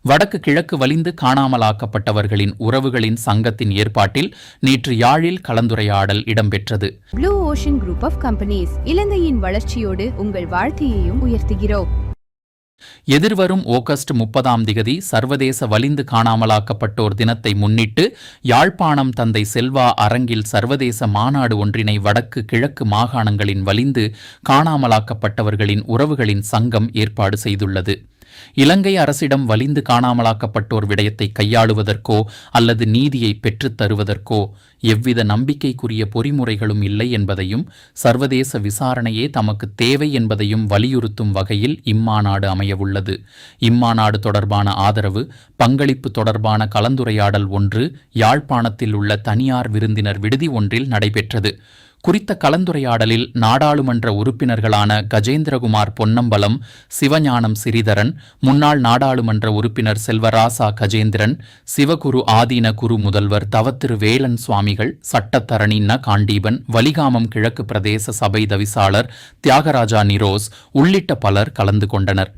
வடக்கு கிழக்கு வலிந்து காணாமலாக்கப்பட்டவர்களின் உறவுகளின் சங்கத்தின் ஏற்பாட்டில் நேற்று யாழில் கலந்துரையாடல் இடம்பெற்றது. Blue ocean group of companies இலங்கையின் வளர்ச்சியோடு உங்கள் வாழ்க்கையையும் உயர்த்துகிறோம். எதிர்வரும் ஆகஸ்ட் 30 சர்வதேச வலிந்து காணாமலாக்கப்பட்டோர் தினத்தை முன்னிட்டு யாழ்ப்பாணம் தந்தை செல்வா அரங்கில் சர்வதேச மாநாடு ஒன்றினை வடக்கு கிழக்கு மாகாணங்களின் வலிந்து காணாமலாக்கப்பட்டவர்களின் உறவுகளின் சங்கம் ஏற்பாடு செய்துள்ளது. இலங்கை அரசிடம் வலிந்து காணாமலாக்கப்பட்டோர் விடயத்தை கையாளுவதற்கோ அல்லது நீதியை பெற்றுத் தருவதற்கோ எவ்வித நம்பிக்கைக்குரிய பொறிமுறைகளும் இல்லை என்பதையும் சர்வதேச விசாரணையே தமக்கு தேவை என்பதையும் வலியுறுத்தும் வகையில் இம்மாநாடு அமையவுள்ளது. இம்மாநாடு தொடர்பான ஆதரவு பங்களிப்பு தொடர்பான கலந்துரையாடல் ஒன்று யாழ்ப்பாணத்தில் உள்ள தனியார் விருந்தினர் விடுதி ஒன்றில் நடைபெற்றது. குறித்த கலந்துரையாடலில் நாடாளுமன்ற உறுப்பினர்களான கஜேந்திரகுமார் பொன்னம்பலம், சிவஞானம் சிறிதரன், முன்னாள் நாடாளுமன்ற உறுப்பினர் செல்வராசா கஜேந்திரன், சிவகுரு ஆதீன குரு முதல்வர் தவத்திரு வேலன் சுவாமிகள், சட்டத்தரணி ந காண்டீபன், வலிகாமம் கிழக்கு பிரதேச சபை தவிசாளர் தியாகராஜா நிரோஸ் உள்ளிட்ட பலர் கலந்து கொண்டனர்.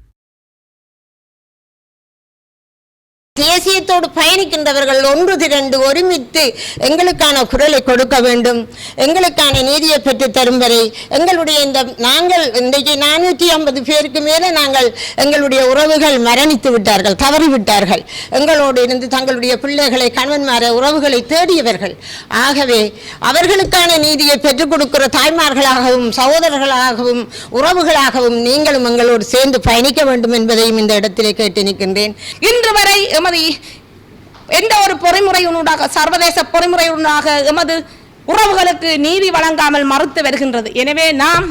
தேசியத்தோடு பயணிக்கின்றவர்கள் ஒன்று திரண்டு ஒருமித்து எங்களுக்கான குரலை கொடுக்க வேண்டும். எங்களுக்கான நீதியை பெற்று தரும் வரை எங்களுடைய நாங்கள் இன்றைக்கு 450 பேருக்கு மேலே நாங்கள் எங்களுடைய உறவுகள் மரணித்து விட்டார்கள், தவறிவிட்டார்கள். எங்களோடு இருந்து தங்களுடைய பிள்ளைகளை கணவன்மார உறவுகளை தேடியவர்கள். ஆகவே அவர்களுக்கான நீதியை பெற்றுக் கொடுக்கிற தாய்மார்களாகவும் சகோதரர்களாகவும் உறவுகளாகவும் நீங்களும் எங்களோடு சேர்ந்து பயணிக்க வேண்டும் என்பதையும் இந்த இடத்திலே கேட்டு நிற்கின்றேன். இன்று வரை எந்த ஒரு பொறிமுறையினூடாக சர்வதேச பொறிமுறையினூடாக எமது உறவுகளுக்கு நீதி வழங்காமல் மறுத்து வருகின்றது. எனவே நாம்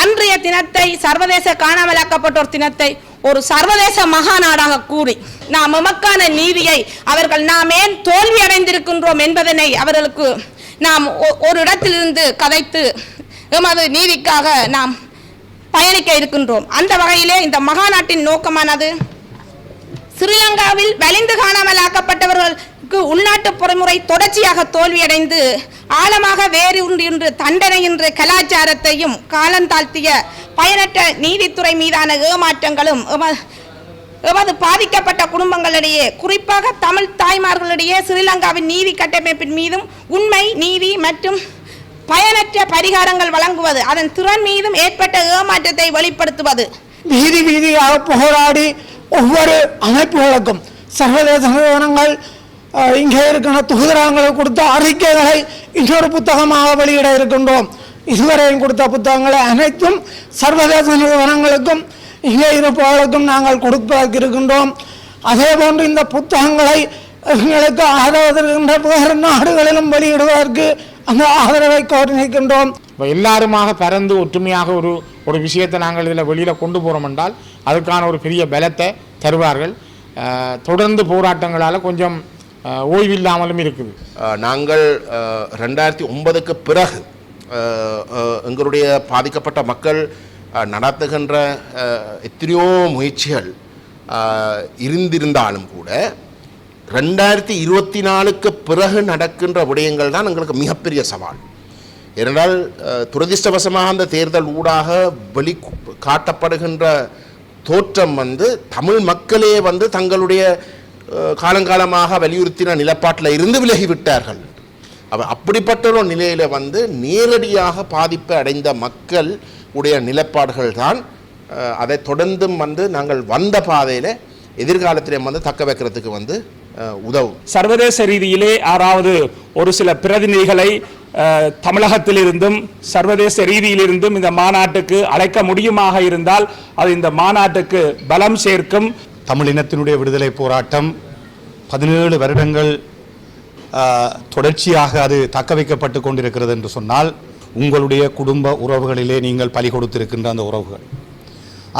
அன்றைய தினத்தை சர்வதேச காணாமலாக்கப்பட்டோர் தினத்தை ஒரு சர்வதேச மகாநாடாக கூறி நாம் எமக்கான நீதியை நாம் ஏன் தோல்வி அடைந்திருக்கின்றோம் என்பதனை அவர்களுக்கு நாம் ஒரு இடத்திலிருந்து கதைத்து எமது நீதிக்காக நாம் பயணிக்க இருக்கின்றோம். அந்த வகையிலே இந்த மகாநாட்டின் நோக்கமானது ஸ்ரீலங்காவில் வலிந்து காணாமலாக்கப்பட்டவர்களுக்கு உள்நாட்டு பொறிமுறை தொடர்ச்சியாக தோல்வியடைந்து ஆழமாக வேரூன்றி தண்டனையின்ற கலாச்சாரத்தையும் காலந்தாழ்த்திய பயனற்ற நீதித்துறை மீதான ஏமாற்றங்களும் எமது பாதிக்கப்பட்ட குடும்பங்களிடையே குறிப்பாக தமிழ் தாய்மார்களிடையே ஸ்ரீலங்காவின் நீதி கட்டமைப்பின் மீதும் உண்மை நீதி மற்றும் பயனற்ற பரிகாரங்கள் வழங்குவது அதன் திறன் மீதும் ஏற்பட்ட ஏமாற்றத்தை வெளிப்படுத்துவது வீதி வீதியாக போராடி ஒவ்வொரு அமைப்புகளுக்கும் சர்வதேச நிறுவனங்கள் இங்கே இருக்கிற தொகுதிரங்களை கொடுத்த அறிக்கைகளை இன்னொரு புத்தகமாக வெளியிட இருக்கின்றோம். இதுவரையும் கொடுத்த புத்தகங்களை அனைத்தும் சர்வதேச நிறுவனங்களுக்கும் இங்கே இருப்பவர்களுக்கும் நாங்கள் கொடுப்பதற்கு இருக்கின்றோம். அதே போன்று இந்த புத்தகங்களை எங்களுக்கு ஆதரவு வேறு நாடுகளிலும் வெளியிடுவதற்கு அந்த ஆதரவை கோரி நிற்கின்றோம். எல்லாருமாக பறந்து ஒற்றுமையாக ஒரு விஷயத்தை நாங்கள் இதில் வெளியில் கொண்டு போகிறோம் என்றால் அதுக்கான ஒரு பெரிய பலத்தை தருவார்கள். தொடர்ந்து போராட்டங்களால் கொஞ்சம் ஓய்வில்லாமலும் இருக்குது. நாங்கள் 2009க்கு பிறகு எங்களுடைய பாதிக்கப்பட்ட மக்கள் நடத்துகின்ற எத்தனையோ முயற்சிகள் இருந்திருந்தாலும் கூட 2024க்கு பிறகு நடக்கின்ற விடயங்கள் தான் எங்களுக்கு மிகப்பெரிய சவால். ஏனென்றால் துரதிர்ஷ்டவசமாக அந்த தேர்தல் ஊடாக வெளி காட்டப்படுகின்ற தோற்றம் தமிழ் மக்களே தங்களுடைய காலங்காலமாக வலியுறுத்தின நிலப்பாட்டில் இருந்து விலகிவிட்டார்கள். அப்படிப்பட்ட ஒரு நிலையில் நேரடியாக பாதிப்பை அடைந்த மக்கள் உடைய நிலப்பாடுகள் தான் அதை தொடர்ந்தும் நாங்கள் வந்த பாதையில் எதிர்காலத்திலே தக்க வைக்கிறதுக்கு உதவும். சர்வதேச ரீதியிலே யாராவது ஒரு சில பிரதிநிதிகளை தமிழகத்திலிருந்தும் சர்வதேச ரீதியிலிருந்தும் இந்த மாநாட்டுக்கு அழைக்க முடியுமாக இருந்தால் அது இந்த மாநாட்டுக்கு பலம் சேர்க்கும். தமிழ் இனத்தினுடைய விடுதலை போராட்டம் 17 வருடங்கள் தொடர்ச்சியாக அது தக்க வைக்கப்பட்டு கொண்டிருக்கிறது என்று சொன்னால் உங்களுடைய குடும்ப உறவுகளிலே நீங்கள் பலி கொடுத்திருக்கின்ற அந்த உறவுகள்.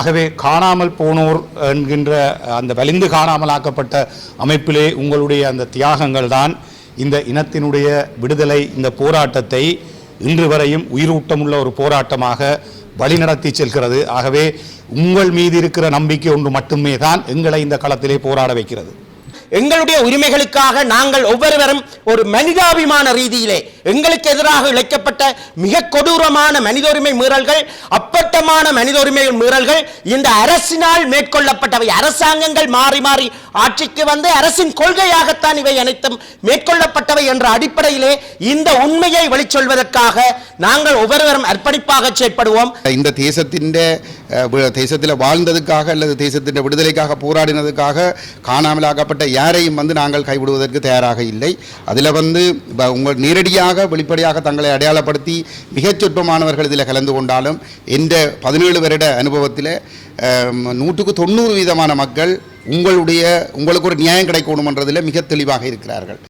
ஆகவே காணாமல் போனோர் என்கின்ற அந்த வலிந்து காணாமலாக்கப்பட்ட அமைப்பிலே உங்களுடைய அந்த தியாகங்கள் தான் இந்த இனத்தினுடைய விடுதலை இந்த போராட்டத்தை இன்று வரையும் உயிரூட்டமுள்ள ஒரு போராட்டமாக வழிநடத்தி செல்கிறது. ஆகவே உங்கள் மீது இருக்கிற நம்பிக்கை ஒன்று மட்டுமே தான் எங்களை இந்த களத்திலே போராட வைக்கிறது. எங்களுடைய உரிமைகளுக்காக நாங்கள் ஒவ்வொருவரும் ஒரு மனிதாபிமான ரீதியிலே எங்களுக்கு எதிராக இழைக்கப்பட்ட மிக கொடூரமான மனித உரிமை மீறல்கள், அப்பட்டமான மனித உரிமை மீறல்கள் இந்த அரசினால் மேற்கொள்ளப்பட்டவை. அரசாங்கங்கள் மாறி மாறி ஆட்சிக்கு வந்து அரசின் கொள்கையாகத்தான் இவை அனைத்தும் மேற்கொள்ளப்பட்டவை என்ற அடிப்படையிலே இந்த உண்மையை வெளிச்சொல்வதற்காக நாங்கள் ஒவ்வொருவரும் அர்ப்பணிப்பாக செயற்படுவோம். இந்த தேசத்தில் வாழ்ந்ததுக்காக அல்லது தேசத்தின் விடுதலைக்காக போராடினதுக்காக காணாமலாக்கப்பட்ட யாரையும் வந்து நாங்கள் கைவிடுவதற்கு தயாராக இல்லை. அதில் வந்து உங்கள் நேரடியாக வெளிப்படையாக தங்களை அடையாளப்படுத்தி மிகச் சொற்பமானவர்கள் இதில் கலந்து கொண்டாலும் இந்த 17 வருட அனுபவத்தில் 100% மக்கள் உங்களுக்கு ஒரு நியாயம் கிடைக்கணும் என்றதில் மிக தெளிவாக இருக்கிறார்கள்.